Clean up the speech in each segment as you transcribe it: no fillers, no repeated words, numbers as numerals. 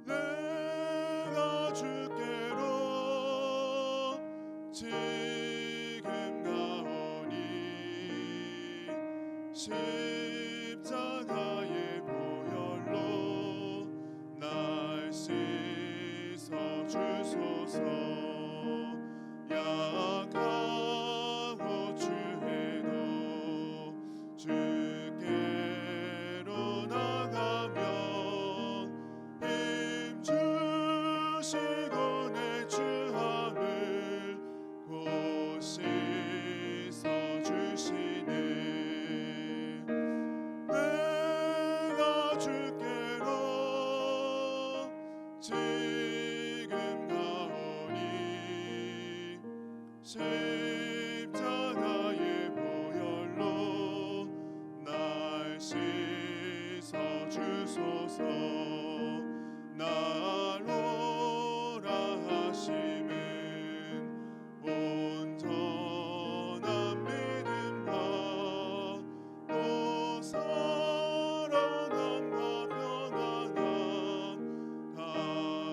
내가 주께로 지금 가오니 십자가의 보혈로 날 씻어 주소서. 약하고 추해도 주께로 나가면 힘 주시고 내 주함을 곧 씻어 주시네. 내가 주께로 지금 가오니 십자가의 보혈로 날 씻어 주소서. 날 오라 하심은 온전한 믿음과 또 사랑함과 평안함 다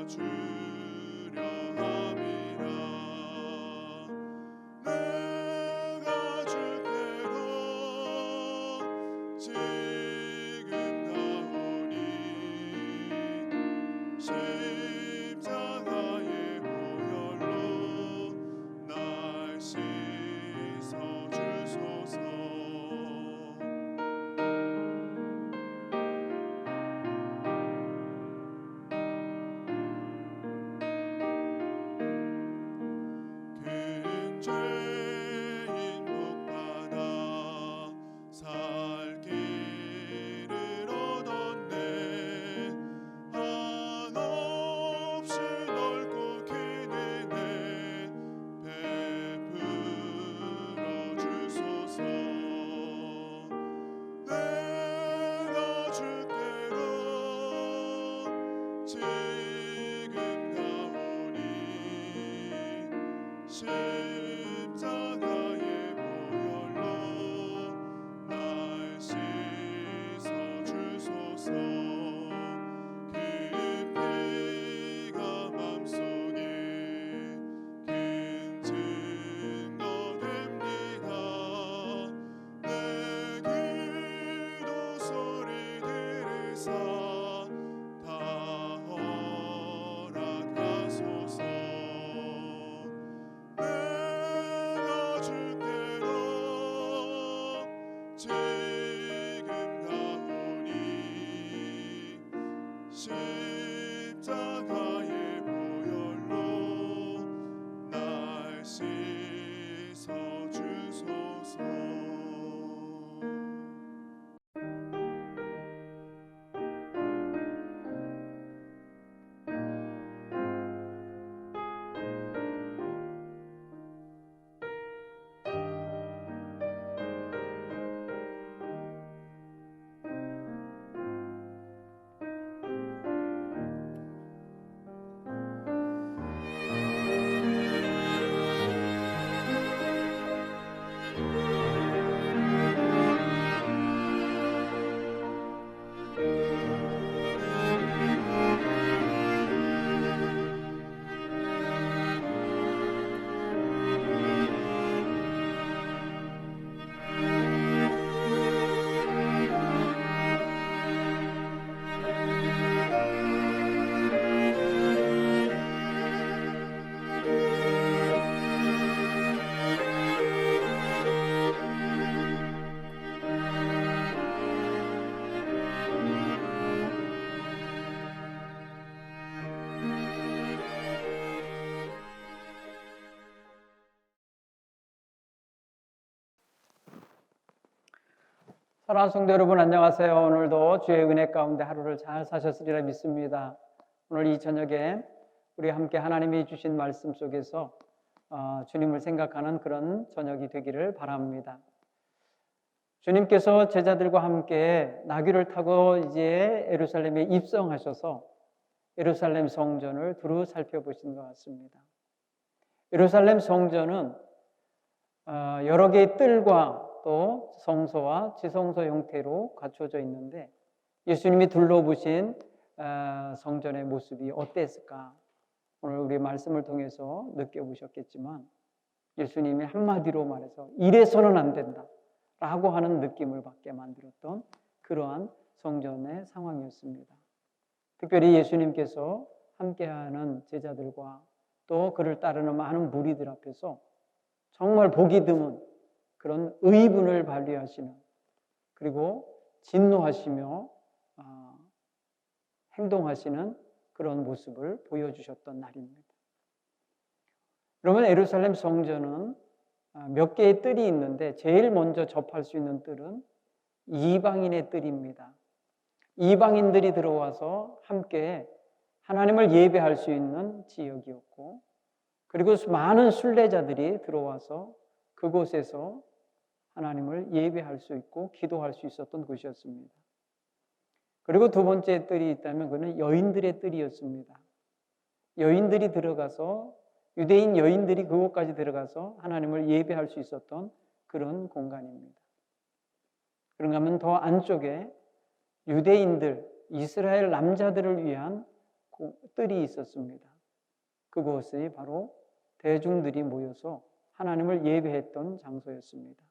주려 함이라. 내가 주께로 지금 가오니 십자가의 보혈로 날 씻어 주소서. 큰 죄인 복받아 살 길을 얻었네. 한없이 넓고 긴 은혜 베풀어 주소서. 내가 주께로 지금 가오니 십자가의 보혈로 날 씻어 주소서. 깊이가 맘속에 긴 증거 됩니다. 내 기도 소리 들으사 다 허락하소서. 내가 주께로 지금 가오니 십자가의 보혈로 날 씻어 주소서. 사랑하는 성도 여러분, 안녕하세요. 오늘도 주의 은혜 가운데 하루를 잘 사셨으리라 믿습니다. 오늘 이 저녁에 우리 함께 하나님이 주신 말씀 속에서 주님을 생각하는 그런 저녁이 되기를 바랍니다. 주님께서 제자들과 함께 나귀를 타고 이제 예루살렘에 입성하셔서 예루살렘 성전을 두루 살펴보신 것 같습니다. 예루살렘 성전은 여러 개의 뜰과 또 성소와 지성소 형태로 갖춰져 있는데 예수님이 둘러보신 성전의 모습이 어땠을까? 오늘 우리 말씀을 통해서 느껴보셨겠지만 예수님이 한마디로 말해서 이래서는 안 된다 라고 하는 느낌을 받게 만들었던 그러한 성전의 상황이었습니다. 특별히 예수님께서 함께하는 제자들과 또 그를 따르는 많은 무리들 앞에서 정말 보기 드문 그런 의분을 발휘하시는, 그리고 진노하시며 행동하시는 그런 모습을 보여주셨던 날입니다. 그러면 예루살렘 성전은 몇 개의 뜰이 있는데 제일 먼저 접할 수 있는 뜰은 이방인의 뜰입니다. 이방인들이 들어와서 함께 하나님을 예배할 수 있는 지역이었고, 그리고 많은 순례자들이 들어와서 그곳에서 하나님을 예배할 수 있고 기도할 수 있었던 곳이었습니다. 그리고 두 번째 뜰이 있다면 그는 여인들의 뜰이었습니다. 여인들이 들어가서, 유대인 여인들이 그곳까지 들어가서 하나님을 예배할 수 있었던 그런 공간입니다. 그런가 하면 더 안쪽에 유대인들, 이스라엘 남자들을 위한 뜰이 있었습니다. 그곳이 바로 대중들이 모여서 하나님을 예배했던 장소였습니다.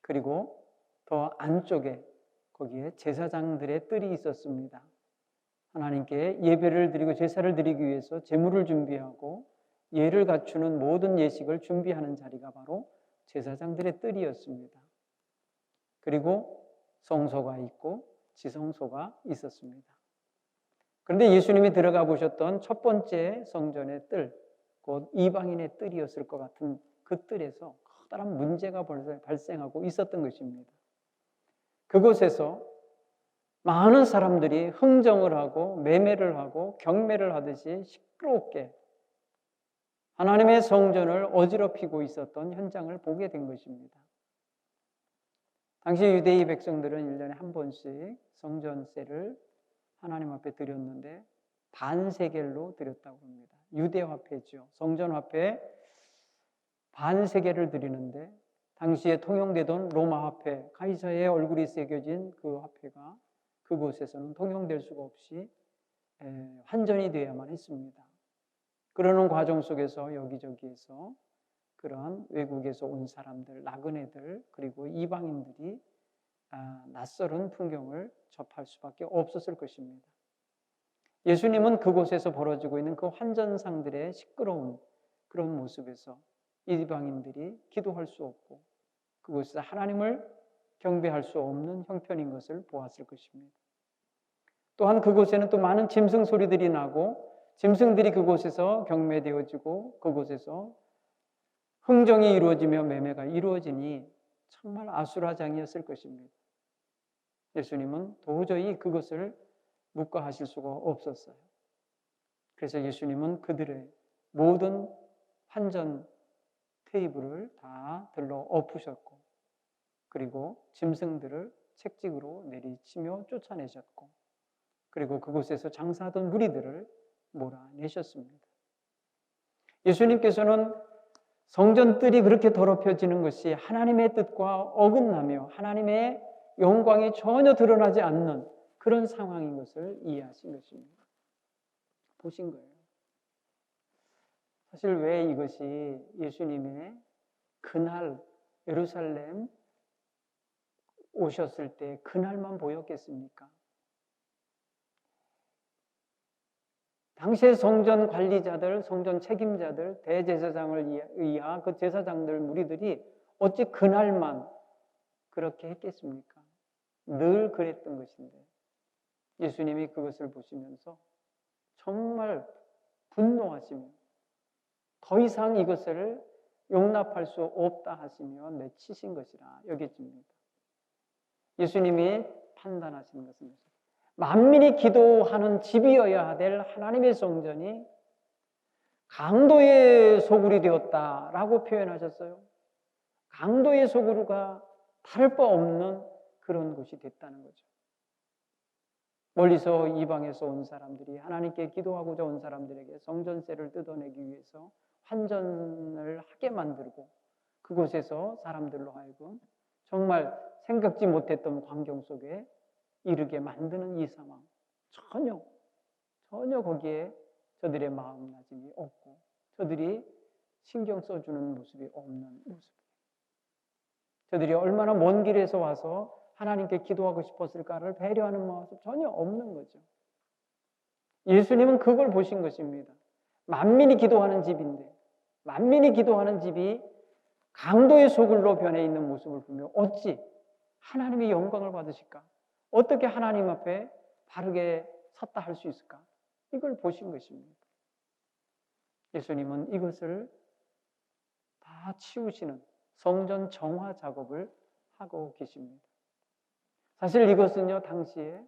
그리고 더 안쪽에 거기에 제사장들의 뜰이 있었습니다. 하나님께 예배를 드리고 제사를 드리기 위해서 제물을 준비하고 예를 갖추는 모든 예식을 준비하는 자리가 바로 제사장들의 뜰이었습니다. 그리고 성소가 있고 지성소가 있었습니다. 그런데 예수님이 들어가 보셨던 첫 번째 성전의 뜰, 곧 이방인의 뜰이었을 것 같은 그 뜰에서 커다란 문제가 벌써 발생하고 있었던 것입니다. 그곳에서 많은 사람들이 흥정을 하고 매매를 하고 경매를 하듯이 시끄럽게 하나님의 성전을 어지럽히고 있었던 현장을 보게 된 것입니다. 당시 유대의 백성들은 1년에 한 번씩 성전세를 하나님 앞에 드렸는데 반세겔로 드렸다고 합니다. 유대 화폐죠. 성전 화폐 반세겔을 드리는데 당시에 통용되던 로마 화폐, 카이사의 얼굴이 새겨진 그 화폐가 그곳에서는 통용될 수가 없이 환전이 되어야만 했습니다. 그러는 과정 속에서 여기저기에서 그러한 외국에서 온 사람들, 나그네들, 그리고 이방인들이 낯설은 풍경을 접할 수밖에 없었을 것입니다. 예수님은 그곳에서 벌어지고 있는 그 환전상들의 시끄러운 그런 모습에서 이방인들이 기도할 수 없고 그곳에서 하나님을 경배할 수 없는 형편인 것을 보았을 것입니다. 또한 그곳에는 또 많은 짐승 소리들이 나고 짐승들이 그곳에서 경매되어지고 그곳에서 흥정이 이루어지며 매매가 이루어지니 정말 아수라장이었을 것입니다. 예수님은 도저히 그것을 묵과하실 수가 없었어요. 그래서 예수님은 그들의 모든 환전 테이블을 다 들러 엎으셨고 그리고 짐승들을 책직으로 내리치며 쫓아내셨고 그리고 그곳에서 장사하던 무리들을 몰아내셨습니다. 예수님께서는 성전뜰이 그렇게 더럽혀지는 것이 하나님의 뜻과 어긋나며 하나님의 영광이 전혀 드러나지 않는 그런 상황인 것을 이해하신 것입니다. 보신 거예요. 사실 왜 이것이 예수님의 그날 예루살렘 오셨을 때 그날만 보였겠습니까? 당시의 성전 관리자들, 성전 책임자들, 대제사장을 의한 그 제사장들 무리들이 어찌 그날만 그렇게 했겠습니까? 늘 그랬던 것인데 예수님이 그것을 보시면서 정말 분노하시며 더 이상 이것을 용납할 수 없다 하시며 내치신 것이라 여겨집니다. 예수님이 판단하시는 것은 만민이 기도하는 집이어야 될 하나님의 성전이 강도의 소굴이 되었다라고 표현하셨어요. 강도의 소굴가 다를 바 없는 그런 곳이 됐다는 거죠. 멀리서 이방에서 온 사람들이 하나님께 기도하고자 온 사람들에게 성전세를 뜯어내기 위해서 환전을 하게 만들고 그곳에서 사람들로 하여금 정말 생각지 못했던 광경 속에 이르게 만드는 이 상황, 전혀 거기에 저들의 마음가짐이 없고 저들이 신경 써주는 모습이 없는 모습. 저들이 얼마나 먼 길에서 와서 하나님께 기도하고 싶었을까를 배려하는 모습 전혀 없는 거죠. 예수님은 그걸 보신 것입니다. 만민이 기도하는 집인데, 만민이 기도하는 집이 강도의 소굴로 변해 있는 모습을 보며 어찌 하나님의 영광을 받으실까? 어떻게 하나님 앞에 바르게 섰다 할 수 있을까? 이걸 보신 것입니다. 예수님은 이것을 다 치우시는 성전 정화 작업을 하고 계십니다. 사실 이것은요, 당시에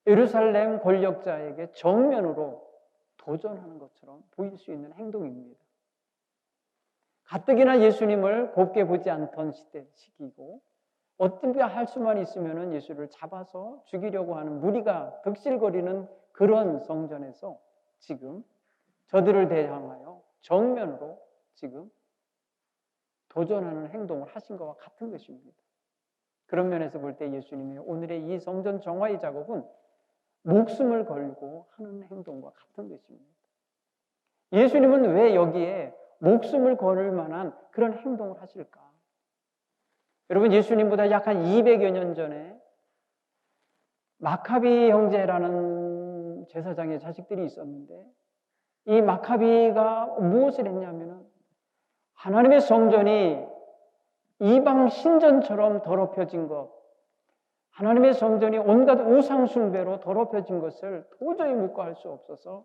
예루살렘 권력자에게 정면으로 도전하는 것처럼 보일 수 있는 행동입니다. 가뜩이나 예수님을 곱게 보지 않던 시기고 어떻게 할 수만 있으면 예수를 잡아서 죽이려고 하는 무리가 득실거리는 그런 성전에서 지금 저들을 대항하여 정면으로 지금 도전하는 행동을 하신 것과 같은 것입니다. 그런 면에서 볼 때 예수님의 오늘의 이 성전 정화의 작업은 목숨을 걸고 하는 행동과 같은 것입니다. 예수님은 왜 여기에 목숨을 걸을 만한 그런 행동을 하실까? 여러분, 예수님보다 약 한 200여 년 전에 마카비 형제라는 제사장의 자식들이 있었는데 이 마카비가 무엇을 했냐면은 하나님의 성전이 이방 신전처럼 더럽혀진 것, 하나님의 성전이 온갖 우상 숭배로 더럽혀진 것을 도저히 묵과할 수 없어서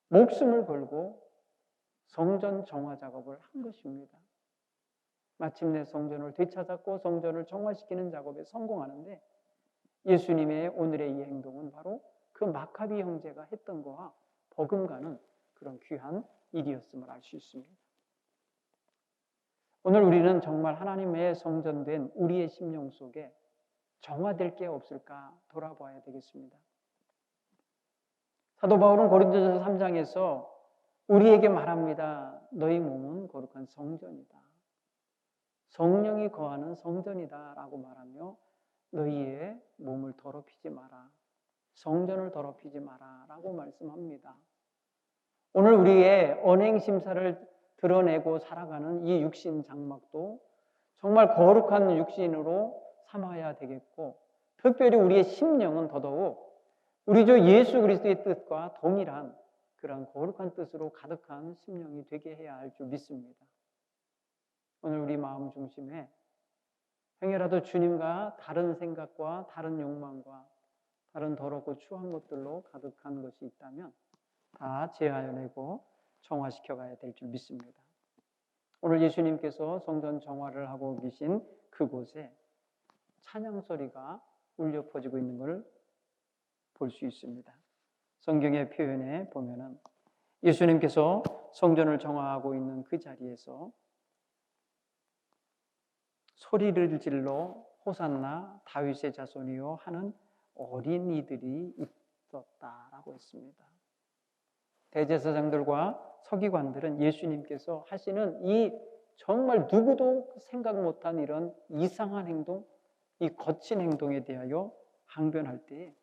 목숨을 걸고 성전 정화 작업을 한 것입니다. 마침내 성전을 되찾았고 성전을 정화시키는 작업에 성공하는데 예수님의 오늘의 이 행동은 바로 그 마카비 형제가 했던 것과 버금가는 그런 귀한 일이었음을 알 수 있습니다. 오늘 우리는 정말 하나님의 성전된 우리의 심령 속에 정화될 게 없을까 돌아봐야 되겠습니다. 사도 바울은 고린도전서 3장에서 우리에게 말합니다. 너희 몸은 거룩한 성전이다. 성령이 거하는 성전이다 라고 말하며 너희의 몸을 더럽히지 마라. 성전을 더럽히지 마라 라고 말씀합니다. 오늘 우리의 언행심사를 드러내고 살아가는 이 육신 장막도 정말 거룩한 육신으로 삼아야 되겠고 특별히 우리의 심령은 더더욱 우리 주 예수 그리스도의 뜻과 동일한 그런 거룩한 뜻으로 가득한 심령이 되게 해야 할 줄 믿습니다. 오늘 우리 마음 중심에 행여라도 주님과 다른 생각과 다른 욕망과 다른 더럽고 추한 것들로 가득한 것이 있다면 다 제하여내고 정화시켜 가야 될 줄 믿습니다. 오늘 예수님께서 성전 정화를 하고 계신 그곳에 찬양 소리가 울려 퍼지고 있는 걸 볼 수 있습니다. 성경의 표현에 보면은 예수님께서 성전을 정화하고 있는 그 자리에서 소리를 질러 호산나 다윗의 자손이요 하는 어린이들이 있었다라고 했습니다. 대제사장들과 서기관들은 예수님께서 하시는 이 정말 누구도 생각 못한 이런 이상한 행동, 이 거친 행동에 대하여 항변할 때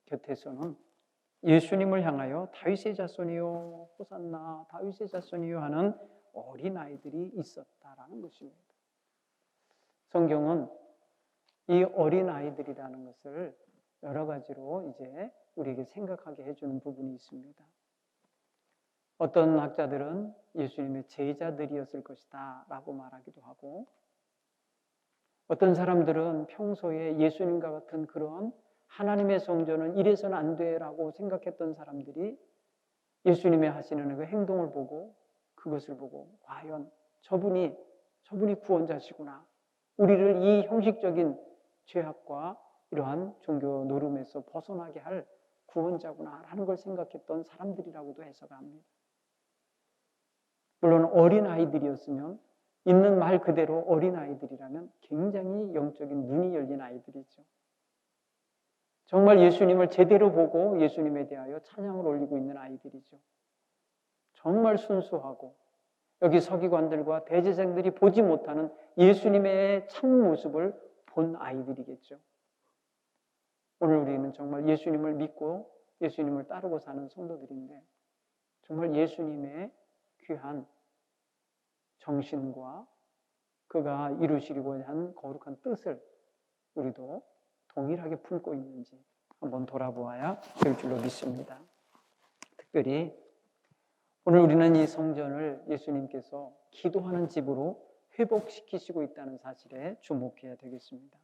곁에서는 예수님을 향하여 다윗의 자손이요 호산나 다윗의 자손이요 하는 어린아이들이 있었다라는 것입니다. 성경은 이 어린아이들이라는 것을 여러 가지로 이제 우리에게 생각하게 해주는 부분이 있습니다. 어떤 학자들은 예수님의 제자들이었을 것이다 라고 말하기도 하고 어떤 사람들은 평소에 예수님과 같은 그런 하나님의 성전은 이래서는 안 돼라고 생각했던 사람들이 예수님의 하시는 그 행동을 보고 그것을 보고 과연 저분이 구원자시구나. 우리를 이 형식적인 죄악과 이러한 종교 노름에서 벗어나게 할 구원자구나 라는 걸 생각했던 사람들이라고도 해석합니다. 물론 어린아이들이었으면 있는 말 그대로 어린아이들이라면 굉장히 영적인 눈이 열린 아이들이죠. 정말 예수님을 제대로 보고 예수님에 대하여 찬양을 올리고 있는 아이들이죠. 정말 순수하고 여기 서기관들과 대제사장들이 보지 못하는 예수님의 참 모습을 본 아이들이겠죠. 오늘 우리는 정말 예수님을 믿고 예수님을 따르고 사는 성도들인데 정말 예수님의 귀한 정신과 그가 이루시려고 한 거룩한 뜻을 우리도 동일하게 품고 있는지 한번 돌아보아야 될 줄로 믿습니다. 특별히 오늘 우리는 이 성전을 예수님께서 기도하는 집으로 회복시키시고 있다는 사실에 주목해야 되겠습니다.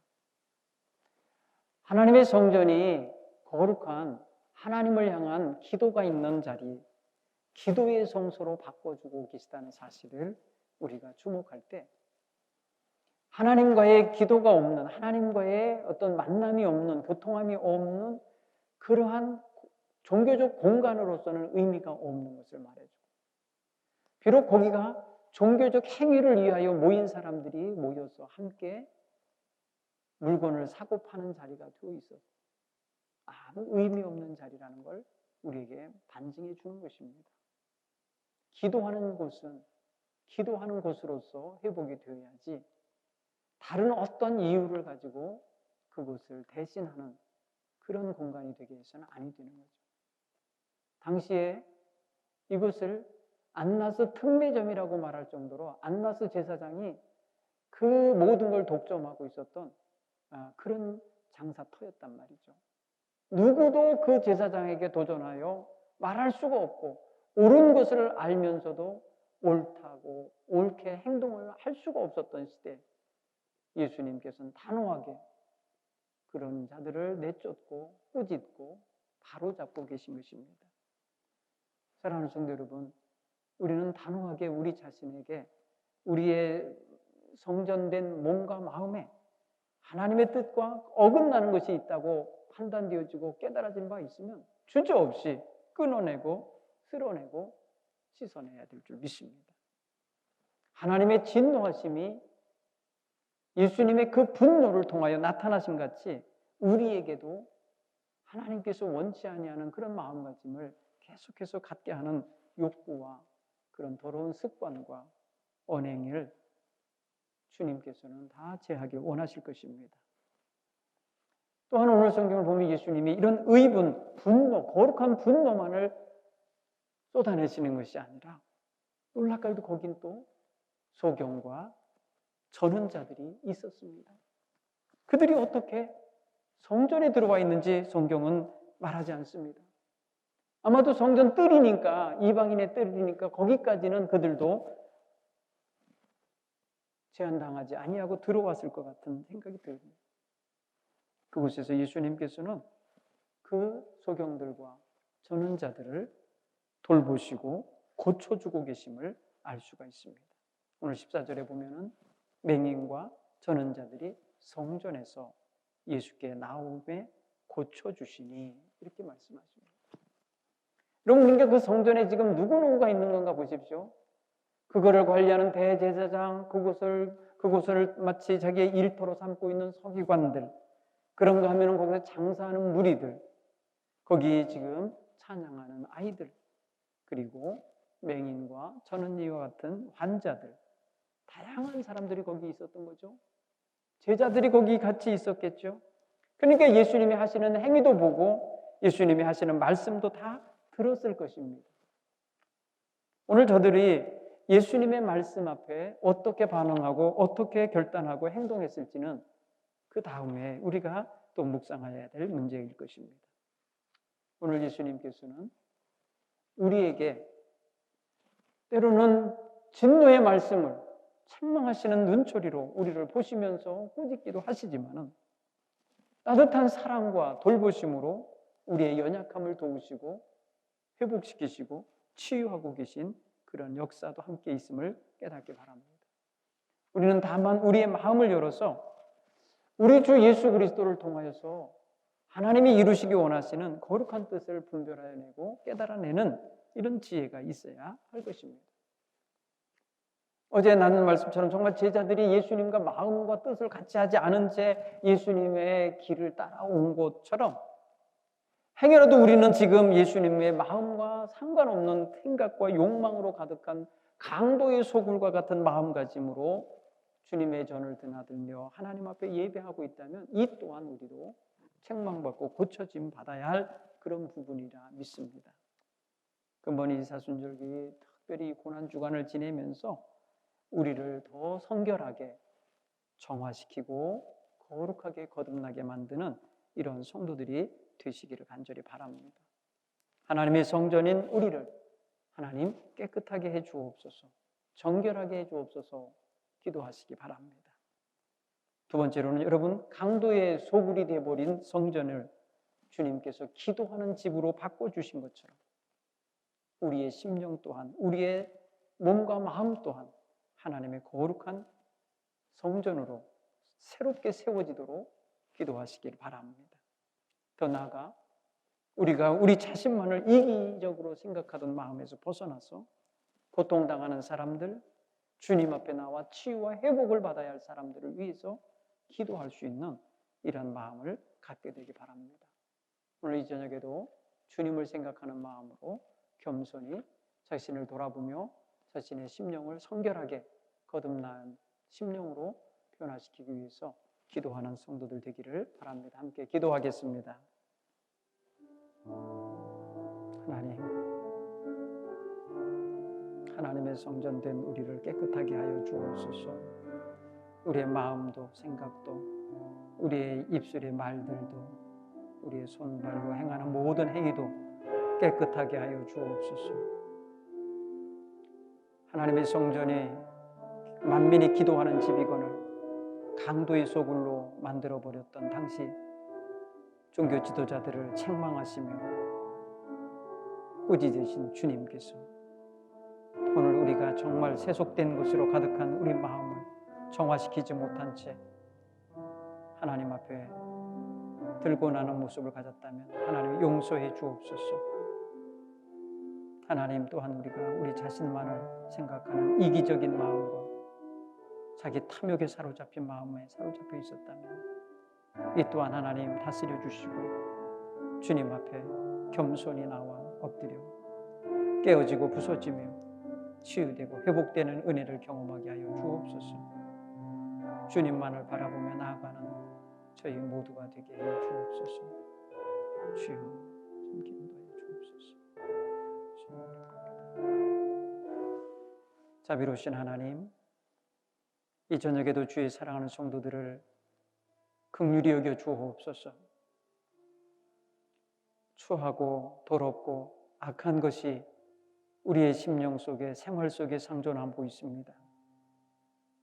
하나님의 성전이 거룩한 하나님을 향한 기도가 있는 자리, 기도의 성소로 바꿔주고 계시다는 사실을 우리가 주목할 때 하나님과의 기도가 없는, 하나님과의 어떤 만남이 없는, 교통함이 없는 그러한 종교적 공간으로서는 의미가 없는 것을 말해주고, 비록 거기가 종교적 행위를 위하여 모인 사람들이 모여서 함께 물건을 사고 파는 자리가 되어 있어서 아무 의미 없는 자리라는 걸 우리에게 반증해 주는 것입니다. 기도하는 곳은 기도하는 곳으로서 회복이 되어야지 다른 어떤 이유를 가지고 그곳을 대신하는 그런 공간이 되게 해서는 아니 되는 거죠. 당시에 이곳을 안나스 특매점이라고 말할 정도로 안나스 제사장이 그 모든 걸 독점하고 있었던 그런 장사터였단 말이죠. 누구도 그 제사장에게 도전하여 말할 수가 없고 옳은 것을 알면서도 옳다고 옳게 행동을 할 수가 없었던 시대, 예수님께서는 단호하게 그런 자들을 내쫓고 꾸짖고 바로잡고 계신 것입니다. 사랑하는 성도 여러분, 우리는 단호하게 우리 자신에게 우리의 성전된 몸과 마음에 하나님의 뜻과 어긋나는 것이 있다고 판단되어지고 깨달아진 바 있으면 주저없이 끊어내고 쓸어내고 씻어내야 될 줄 믿습니다. 하나님의 진노하심이 예수님의 그 분노를 통하여 나타나신 같이 우리에게도 하나님께서 원치 아니하는 그런 마음가짐을 계속해서 갖게 하는 욕구와 그런 더러운 습관과 언행을 주님께서는 다 제하길 원하실 것입니다. 또한 오늘 성경을 보면 예수님이 이런 의분, 분노, 거룩한 분노만을 쏟아내시는 것이 아니라 놀랍게도 거긴 또 소경과 저는 자들이 있었습니다. 그들이 어떻게 성전에 들어와 있는지 성경은 말하지 않습니다. 아마도 성전 뜰이니까, 이방인의 뜰이니까 거기까지는 그들도 제한당하지 아니하고 들어왔을 것 같은 생각이 듭니다. 그곳에서 예수님께서는 그 소경들과 저는 자들을 돌보시고 고쳐주고 계심을 알 수가 있습니다. 오늘 14절에 보면은 맹인과 전원자들이 성전에서 예수께 나오매 고쳐주시니 이렇게 말씀하십니다. 여러분, 그러니까 그 성전에 지금 누구누구가 있는 건가 보십시오. 그거를 관리하는 대제사장, 그곳을 마치 자기의 일터로 삼고 있는 서기관들, 그런가 하면은 거기서 장사하는 무리들, 거기 지금 찬양하는 아이들, 그리고 맹인과 전원이와 같은 환자들, 다양한 사람들이 거기 있었던 거죠. 제자들이 거기 같이 있었겠죠. 그러니까 예수님이 하시는 행위도 보고 예수님이 하시는 말씀도 다 들었을 것입니다. 오늘 저들이 예수님의 말씀 앞에 어떻게 반응하고 어떻게 결단하고 행동했을지는 그 다음에 우리가 또 묵상해야 될 문제일 것입니다. 오늘 예수님께서는 우리에게 때로는 진노의 말씀을 책망하시는 눈초리로 우리를 보시면서 꾸짖기도 하시지만은 따뜻한 사랑과 돌보심으로 우리의 연약함을 도우시고 회복시키시고 치유하고 계신 그런 역사도 함께 있음을 깨닫기 바랍니다. 우리는 다만 우리의 마음을 열어서 우리 주 예수 그리스도를 통하여서 하나님이 이루시기 원하시는 거룩한 뜻을 분별해내고 깨달아내는 이런 지혜가 있어야 할 것입니다. 어제 나눈 말씀처럼 정말 제자들이 예수님과 마음과 뜻을 같이 하지 않은 채 예수님의 길을 따라온 것처럼 행여라도 우리는 지금 예수님의 마음과 상관없는 생각과 욕망으로 가득한 강도의 소굴과 같은 마음가짐으로 주님의 전을 드나들며 하나님 앞에 예배하고 있다면 이 또한 우리도 책망받고 고쳐짐 받아야 할 그런 부분이라 믿습니다. 근본 이사순절기 특별히 고난 주간을 지내면서 우리를 더 성결하게 정화시키고 거룩하게 거듭나게 만드는 이런 성도들이 되시기를 간절히 바랍니다. 하나님의 성전인 우리를 하나님 깨끗하게 해 주옵소서, 정결하게 해 주옵소서 기도하시기 바랍니다. 두 번째로는 여러분, 강도의 소굴이 되어버린 성전을 주님께서 기도하는 집으로 바꿔주신 것처럼 우리의 심령 또한, 우리의 몸과 마음 또한 하나님의 거룩한 성전으로 새롭게 세워지도록 기도하시길 바랍니다. 더 나아가 우리가 우리 자신만을 이기적으로 생각하던 마음에서 벗어나서 고통당하는 사람들, 주님 앞에 나와 치유와 회복을 받아야 할 사람들을 위해서 기도할 수 있는 이런 마음을 갖게 되기 바랍니다. 오늘 이 저녁에도 주님을 생각하는 마음으로 겸손히 자신을 돌아보며 자신의 심령을 성결하게 거듭난 심령으로 변화시키기 위해서 기도하는 성도들 되기를 바랍니다. 함께 기도하겠습니다. 하나님의 성전된 우리를 깨끗하게 하여 주옵소서. 우리의 마음도 생각도 우리의 입술의 말들도 우리의 손발로 행하는 모든 행위도 깨끗하게 하여 주옵소서. 하나님의 성전이 만민이 기도하는 집이거늘 강도의 소굴로 만들어버렸던 당시 종교 지도자들을 책망하시며 꾸짖으신 주님께서 오늘 우리가 정말 세속된 것으로 가득한 우리 마음을 정화시키지 못한 채 하나님 앞에 들고 나는 모습을 가졌다면 하나님 용서해 주옵소서. 하나님 또한 우리가 우리 자신만을 생각하는 이기적인 마음과 자기 탐욕에 사로잡힌 마음에 사로잡혀 있었다면 이 또한 하나님 다스려 주시고 주님 앞에 겸손히 나와 엎드려 깨어지고 부서지며 치유되고 회복되는 은혜를 경험하게 하여 주옵소서. 주님만을 바라보며 나아가는 저희 모두가 되게 해 주옵소서. 주여 참기 인도해 주옵소서. 자비로우신 하나님, 이 저녁에도 주의 사랑하는 성도들을 긍휼히 여겨 주옵소서. 추하고 더럽고 악한 것이 우리의 심령 속에 생활 속에 상존하고 있습니다.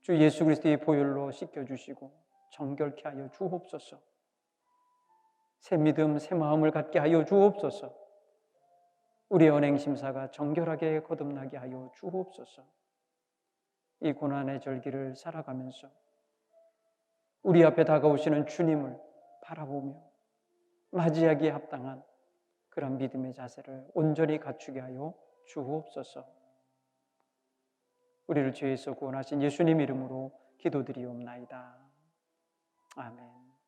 주 예수 그리스도의 보혈로 씻겨주시고 정결케 하여 주옵소서. 새 믿음, 새 마음을 갖게 하여 주옵소서. 우리의 언행심사가 정결하게 거듭나게 하여 주옵소서. 이 고난의 절기를 살아가면서 우리 앞에 다가오시는 주님을 바라보며 맞이하기에 합당한 그런 믿음의 자세를 온전히 갖추게 하여 주옵소서. 우리를 죄에서 구원하신 예수님 이름으로 기도드리옵나이다. 아멘.